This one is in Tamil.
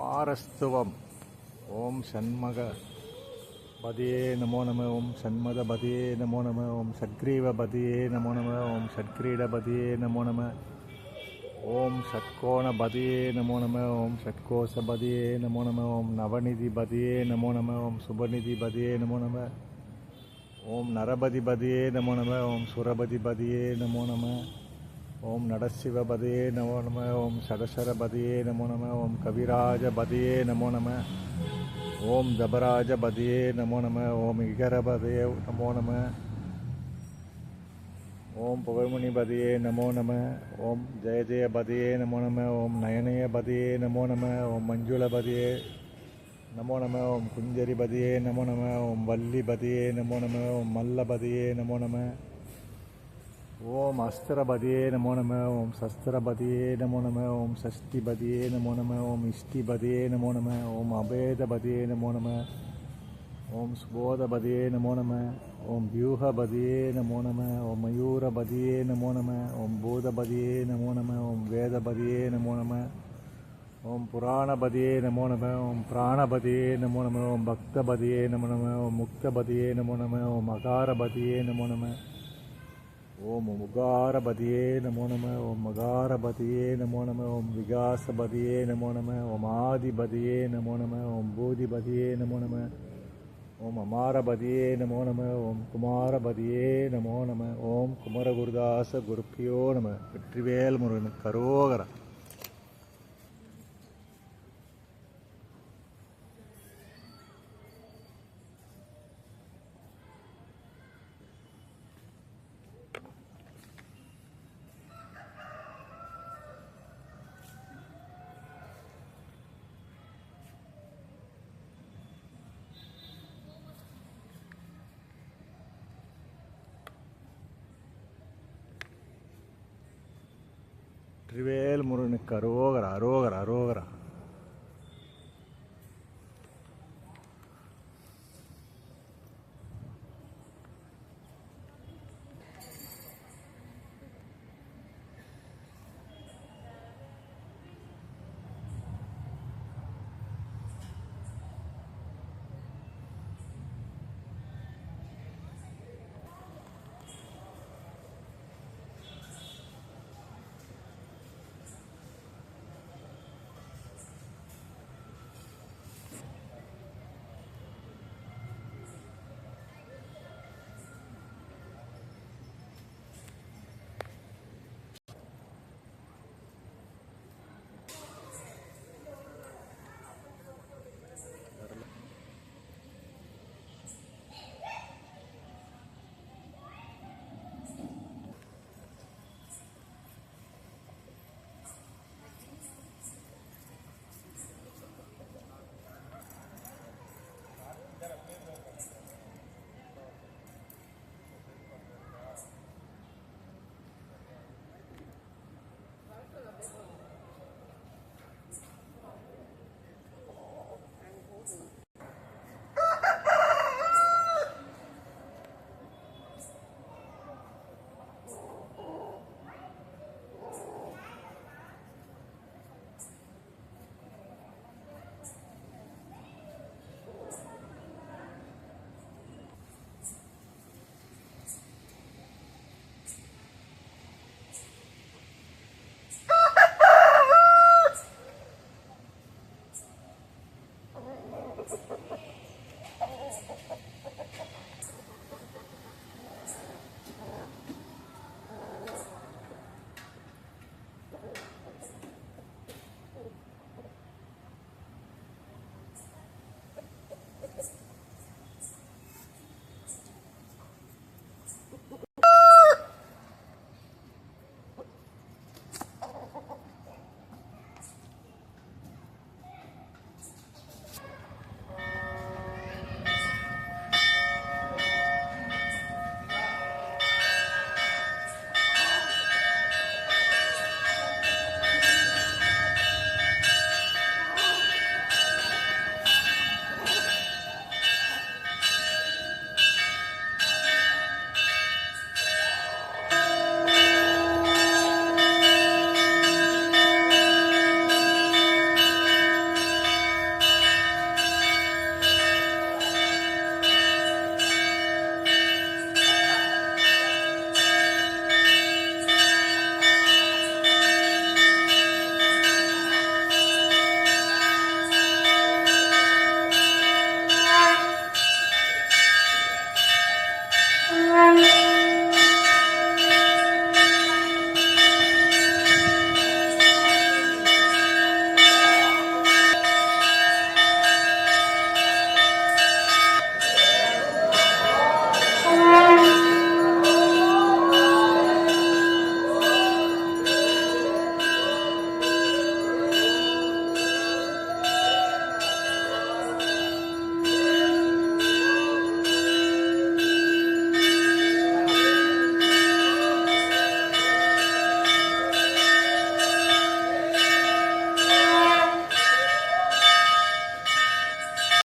குமாரஸ்துவம். ஓம் ஷண்மக பதியே நமோ நம. ஓம் ஷண்மத பதியே நமோ நம. ஓம் ஷட்கிரீவ பதியே நமோ நம. ஓம் ஷட்கிரீட பதியே நமோ நம. ஓம் ஷட்கோண பதியே நமோ நம. ஓம் ஷட்கோச பதியே நமோ நம. ஓம் நவநிதி பதியே நமோ நம. ஓம் சுபநிதி பதியே நமோ நம. ஓம் நரபதி பதியே நமோ நம. ஓம் சுரபதி பதியே நமோ நம. ஓம் நடசிவ பதியே நமோ நம. ஓம் ஷடசர பதியே நமோ நம. ஓம் கவிராஜ பதியே நமோ நம. ஓம் தபராஜ பதியே நமோ நம. ஓம் இகர பதியே நமோ நம. ஓம் புகழ்முனி பதியே நமோ நம. ஓம் ஜெய பதியே நமோ நம. ஓம் நயனய பதியே நமோ நம. ஓம் மஞ்சுள பதியே நமோ நம. ஓம் குஞ்சரி பதியே நமோ நம. ஓம் வள்ளி பதியே நமோ நம. ஓம் மல்ல பதியே நமோ நம. ஓம் அஸ்திரபதியே நமோ நம. ஓம் சஸ்திரபதியே நமோ நம. ஓம் சஷ்டிபதியே நமோ நம. ஓம் இஷ்டிபதியே நமோ நம. ஓம் அபேதபதியே நமோ நம. ஓம் சுபோதபதியே நமோ நம. ஓம் வியூகபதியே நமோ நம. ஓம் மயூரபதியே நமோ நம. ஓம் பூதபதியே நமோ நம. ஓம் வேதபதியே நமோ நம. ஓம் புராணபதியே நமோ நம. ஓம் பிராணபதியே நமோ நம. ஓம் பக்தபதியே நமோ நம. ஓம் முக்தபதியே நமோ நம. ஓம் அகாரபதியே நமோ நம. ஓம் முகாரபதியே நமோ நம. ஓம் மகாரபதியே நமோ நம. ஓம் விகாசபதியே நமோ நம. ஓம் ஆதிபதியே நமோ நம. ஓம் பூதிபதியே நமோ நம. ஓம் அமாரபதியே நமோ நம. ஓம் குமாரபதியே நமோ நம. ஓம் குமரகுருதாச குருப்பியோ நம. வெற்றிவேல் முருகனுக்கு கரோகரா. வெற்றிவேல் முருகனுக்கு அரோகரா அரோகரா அரோகரா.